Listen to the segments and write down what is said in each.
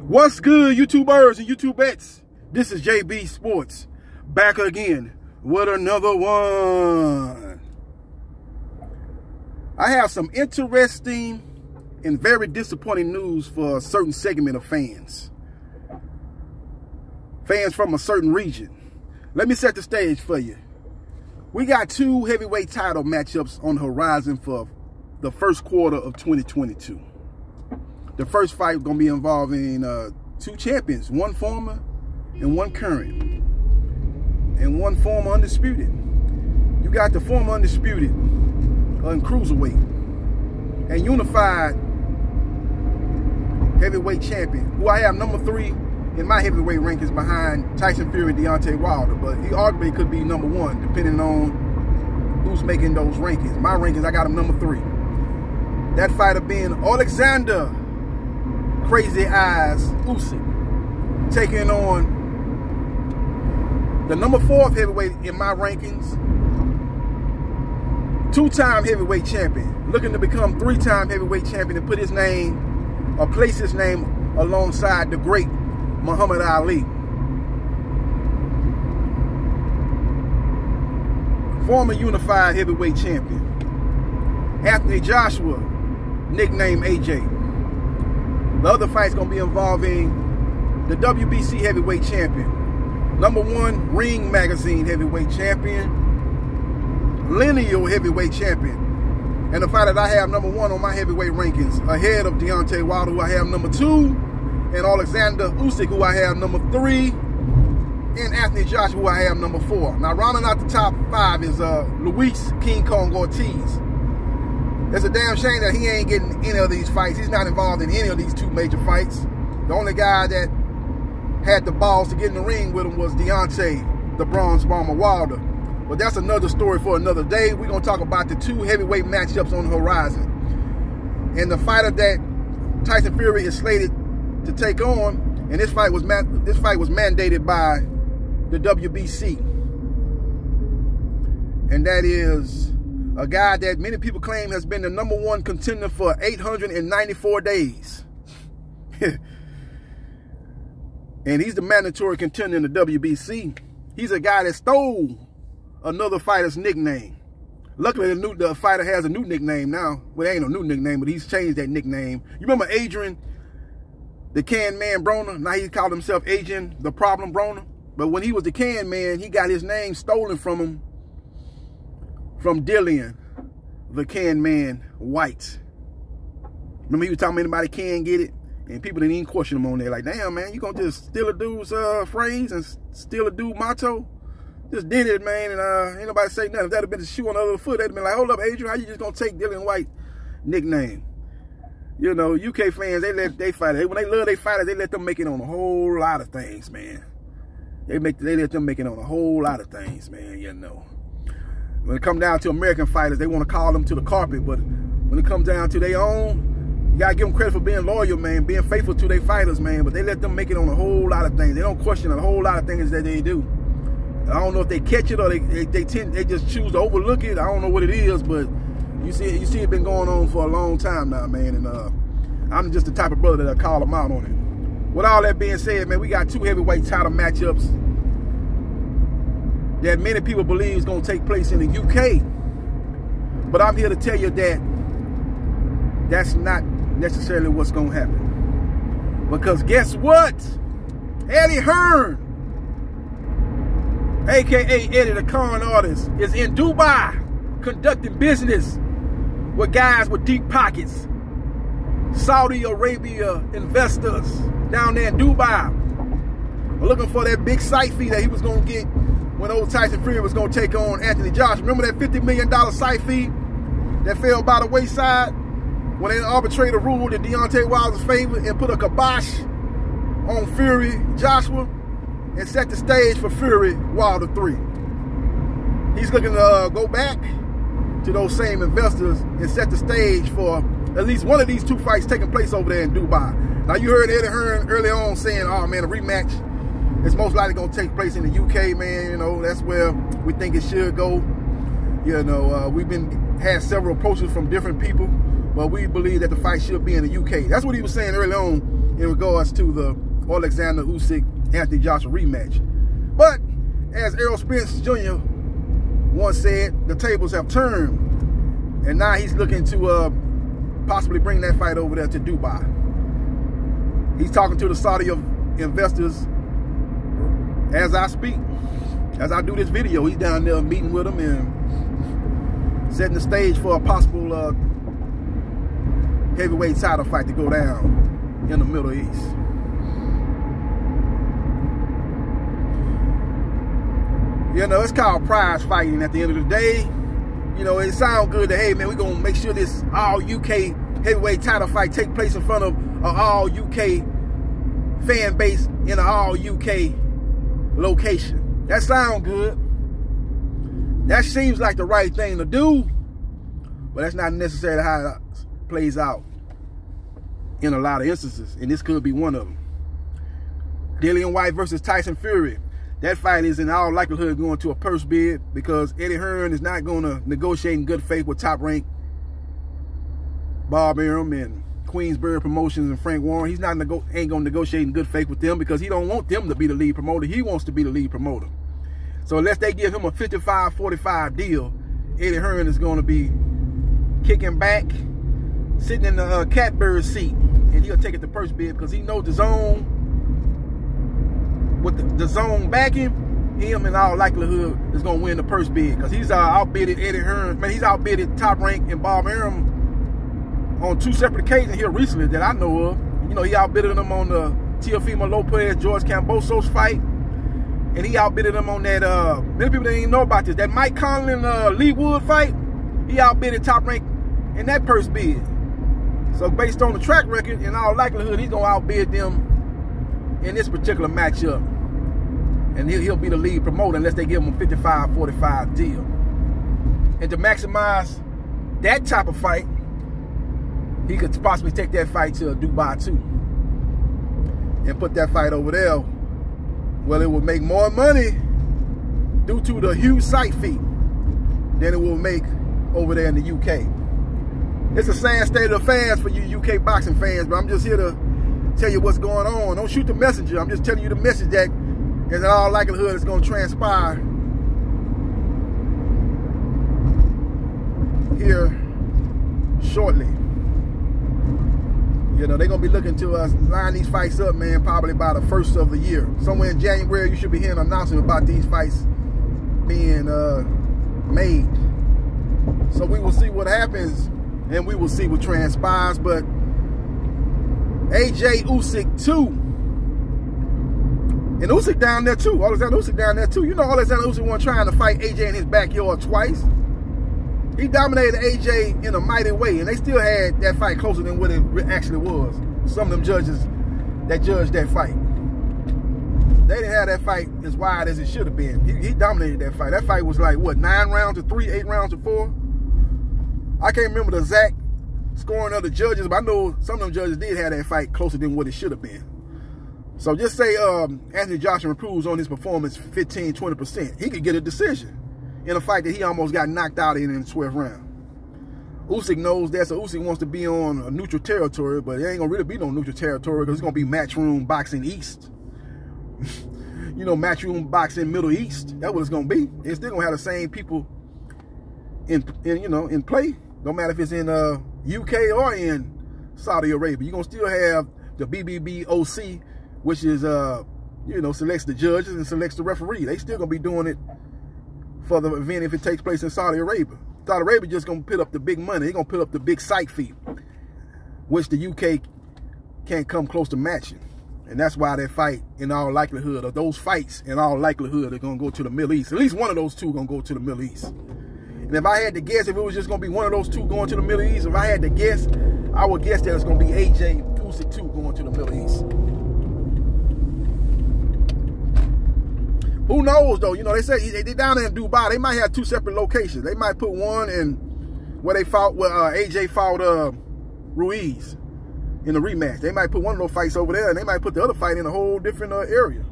What's good, YouTubers and YouTubettes? This is JBsports back again with another one. I have some interesting and very disappointing news for a certain segment of fans. Fans from a certain region. Let me set the stage for you. We got two heavyweight title matchups on the horizon for the first quarter of 2022. The first fight going to be involving two champions, one former and one current, and one former undisputed. You got the former undisputed in cruiserweight and unified heavyweight champion, who I have number 3 in my heavyweight rankings behind Tyson Fury and Deontay Wilder, but he arguably could be number 1 depending on who's making those rankings. My rankings, I got him number 3. That fighter being Alexander Crazy Eyes Usyk, taking on the number 4th heavyweight in my rankings, 2-time heavyweight champion, looking to become 3-time heavyweight champion and put his name, or place his name alongside the great Muhammad Ali. Former unified heavyweight champion, Anthony Joshua, nicknamed AJ. The other fight's going to be involving the WBC heavyweight champion, number 1 Ring Magazine heavyweight champion, lineal heavyweight champion, and the fight that I have number 1 on my heavyweight rankings, ahead of Deontay Wilder, who I have number 2, and Alexander Usyk, who I have number 3, and Anthony Joshua, who I have number 4. Now, rounding out the top 5 is Luis King Kong Ortiz. It's a damn shame that he ain't getting any of these fights. He's not involved in any of these 2 major fights. The only guy that had the balls to get in the ring with him was Deontay, the Bronze Bomber Wilder. But that's another story for another day. We're going to talk about the 2 heavyweight matchups on the horizon. And the fighter that Tyson Fury is slated to take on, and this fight was mandated by the WBC. And that is a guy that many people claim has been the number 1 contender for 894 days. And he's the mandatory contender in the WBC. He's a guy that stole another fighter's nickname. Luckily, the fighter has a new nickname now. Well, it ain't a new nickname, but he's changed that nickname. You remember Adrian, the Can Man Broner? Now he called himself Adrian, the Problem Broner. But when he was the Can Man, he got his name stolen from him, from Dillian, the Can Man White. Remember he was talking about anybody can get it? And people didn't even question him on there. Like, damn, man, you gonna just steal a dude's phrase and steal a dude's motto? Just did it, man, and ain't nobody say nothing. If that had been the shoe on the other foot, they'd have been like, hold up, Adrian, how you just gonna take Dillian White's nickname? You know, UK fans, they let they fighters, when they love their fighters, they let them make it on a whole lot of things, man. They let them make it on a whole lot of things, man, you know. When it comes down to American fighters, they want to call them to the carpet, but when it comes down to their own, you gotta give them credit for being loyal, man, being faithful to their fighters, man, but they let them make it on a whole lot of things. They don't question a whole lot of things that they do. I don't know if they catch it or they just choose to overlook it. I don't know what it is, but you see it been going on for a long time now, man, and I'm just the type of brother that'll call them out on it. With all that being said, man, we got 2 heavyweight title matchups that many people believe is going to take place in the UK. But I'm here to tell you that that's not necessarily what's going to happen. Because guess what? Eddie Hearn, a.k.a. Eddie the Con Artist, is in Dubai conducting business with guys with deep pockets. Saudi Arabia investors down there in Dubai are looking for that big site fee that he was going to get when old Tyson Fury was going to take on Anthony Joshua. Remember that $50 million site fee that fell by the wayside when an arbitrator ruled in Deontay Wilder's favor and put a kibosh on Fury Joshua and set the stage for Fury Wilder 3. He's looking to go back to those same investors and set the stage for at least one of these 2 fights taking place over there in Dubai. Now, you heard Eddie Hearn early on saying, oh, man, a rematch is most likely going to take place in the UK, man. You know, that's where we think it should go. You know, we've had several approaches from different people but we believe that the fight should be in the UK. That's what he was saying early on in regards to the Alexander Usyk Anthony Joshua rematch. But as Errol Spence Jr. once said, the tables have turned, and now he's looking to possibly bring that fight over there to Dubai. He's talking to the Saudi investors as I speak. As I do this video, he's down there meeting with them and setting the stage for a possible heavyweight title fight to go down in the Middle East. You know, it's called prize fighting at the end of the day. You know, it sounds good that, hey, man, we're going to make sure this all-UK heavyweight title fight take place in front of an all-UK fan base in an all-UK location. That sounds good. That seems like the right thing to do, but that's not necessarily how it plays out in a lot of instances, and this could be one of them. Dillian Whyte versus Tyson Fury. That fight is in all likelihood going to a purse bid because Eddie Hearn is not going to negotiate in good faith with top-ranked Bob Arum and Queensberry Promotions and Frank Warren. He's not ain't going to negotiate in good faith with them because he don't want them to be the lead promoter. He wants to be the lead promoter. So unless they give him a 55-45 deal, Eddie Hearn is going to be kicking back, sitting in the catbird seat, and he'll take it to purse bid because he knows the zone. With the zone backing, him in all likelihood is going to win the purse bid because he's outbidded Eddie Hearn. Man, he's outbidded Top Rank and Bob Arum on 2 separate occasions here recently that I know of. You know, he outbidded him on the Teofimo Lopez-George Cambosos fight. And he outbidded him on that, many people didn't even know about this, that Mike Conlon-Lee Wood fight. He outbidded Top Rank in that purse bid. So based on the track record, in all likelihood, he's going to outbid them in this particular matchup. And he'll be the lead promoter unless they give him a 55-45 deal. And to maximize that type of fight, he could possibly take that fight to Dubai too. And put that fight over there. Well, it will make more money due to the huge site fee than it will make over there in the UK. It's a sad state of affairs for you UK boxing fans, but I'm just here to tell you what's going on. Don't shoot the messenger. I'm just telling you the message that in all likelihood it's going to transpire here shortly. You know, they're going to be looking to us line these fights up, man, probably by the 1st of the year. Somewhere in January, you should be hearing an announcement about these fights being made. So we will see what happens, and we will see what transpires. But AJ-Usyk 2. And Usyk down there, too. Alexander Usyk down there, too. You know Alexander Usyk wasn't trying to fight AJ in his backyard twice. He dominated AJ in a mighty way, and they still had that fight closer than what it actually was. Some of them judges that judged that fight, they didn't have that fight as wide as it should have been. He dominated that fight. That fight was like, what, 9 rounds to 3, 8 rounds to 4? I can't remember the exact scoring of the judges, but I know some of them judges did have that fight closer than what it should have been. So just say Anthony Joshua improves on his performance 15-20%. He could get a decision in a fight that he almost got knocked out in the 12th round. Usyk knows that, so Usyk wants to be on a neutral territory, but it ain't gonna really be no neutral territory because it's gonna be Matchroom Boxing East. You know, Matchroom Boxing Middle East. That's what it's gonna be. It's still gonna have the same people in play. Don't matter if it's in UK or in Saudi Arabia. You're gonna still have the BBBOC, which is selects the judges and selects the referee. They still gonna be doing it for the event if it takes place in Saudi Arabia. Saudi Arabia just gonna put up the big money. They're gonna put up the big site fee, which the UK can't come close to matching. And that's why that fight, in all likelihood, or those fights, in all likelihood, are gonna go to the Middle East. At least one of those two gonna go to the Middle East. And if I had to guess, if it was just gonna be one of those two going to the Middle East, if I had to guess, I would guess that it's gonna be AJ-Usyk 2 going to the Middle East. Who knows, though? You know, they say they down there in Dubai. They might have 2 separate locations. They might put one in where they fought, where AJ fought Ruiz in the rematch. They might put one of those fights over there, and they might put the other fight in a whole different area.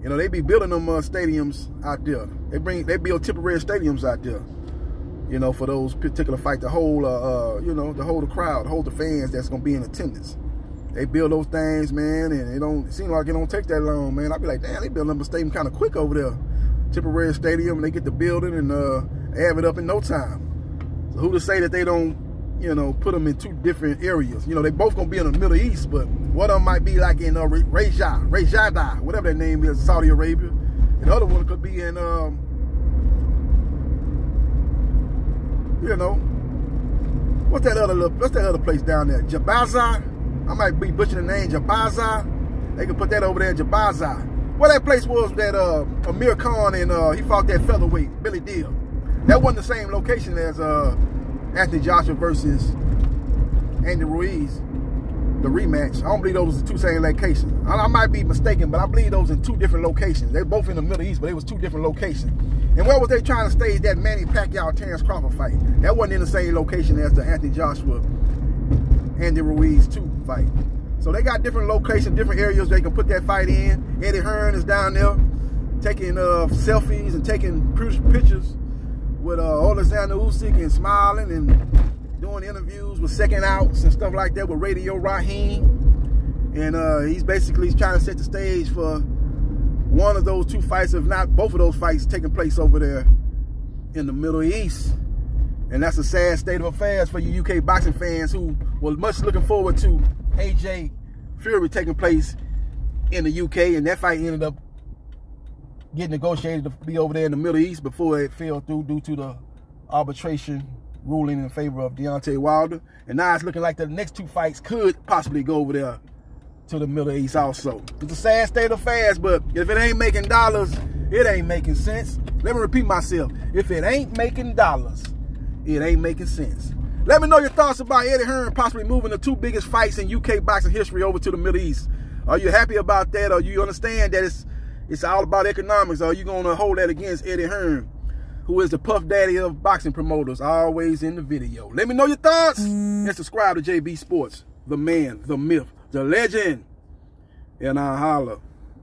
You know, they be building them stadiums out there. They build temporary stadiums out there. you know, for those particular fights, to hold, you know, to hold the crowd, hold the fans that's gonna be in attendance. They build those things, man, and it seem like it don't take that long, man. I'd be like, damn, they build a stadium kind of quick over there. Temporary stadium, and they get the building and have it up in no time. So who to say that they don't, you know, put them in 2 different areas? You know, they both gonna be in the Middle East, but one of them might be like in Riyadh, whatever that name is, Saudi Arabia. And the other one could be in, you know, what's that other place down there? Jabaza? I might be butchering the name, Jabaza. They can put that over there in Jabaza. Well, that place was that Amir Khan and he fought that featherweight, Billy Deal. That wasn't the same location as Anthony Joshua versus Andy Ruiz, the rematch. I don't believe those are 2 same locations. I might be mistaken, but I believe those in 2 different locations. They're both in the Middle East, but it was 2 different locations. And where was they trying to stage that Manny Pacquiao-Terence Crawford fight? That wasn't in the same location as the Anthony Joshua Andy Ruiz 2 fight. So they got different locations, different areas they can put that fight in. Eddie Hearn is down there taking selfies and taking pictures with Alexander Usyk and smiling and doing interviews with second outs and stuff like that with Radio Raheem. And he's basically trying to set the stage for one of those 2 fights, if not both of those fights, taking place over there in the Middle East. And that's a sad state of affairs for you UK boxing fans who were much looking forward to AJ Fury taking place in the UK, and that fight ended up getting negotiated to be over there in the Middle East before it fell through due to the arbitration ruling in favor of Deontay Wilder. And now it's looking like the next 2 fights could possibly go over there to the Middle East also. It's a sad state of affairs, but if it ain't making dollars, it ain't making sense. Let me repeat myself. If it ain't making dollars, it ain't making sense. Let me know your thoughts about Eddie Hearn possibly moving the 2 biggest fights in UK boxing history over to the Middle East. Are you happy about that? Or you understand that it's all about economics? Or are you going to hold that against Eddie Hearn, who is the puff daddy of boxing promoters, always in the video? Let me know your thoughts and subscribe to JB Sports, the man, the myth, the legend, and I'll holla.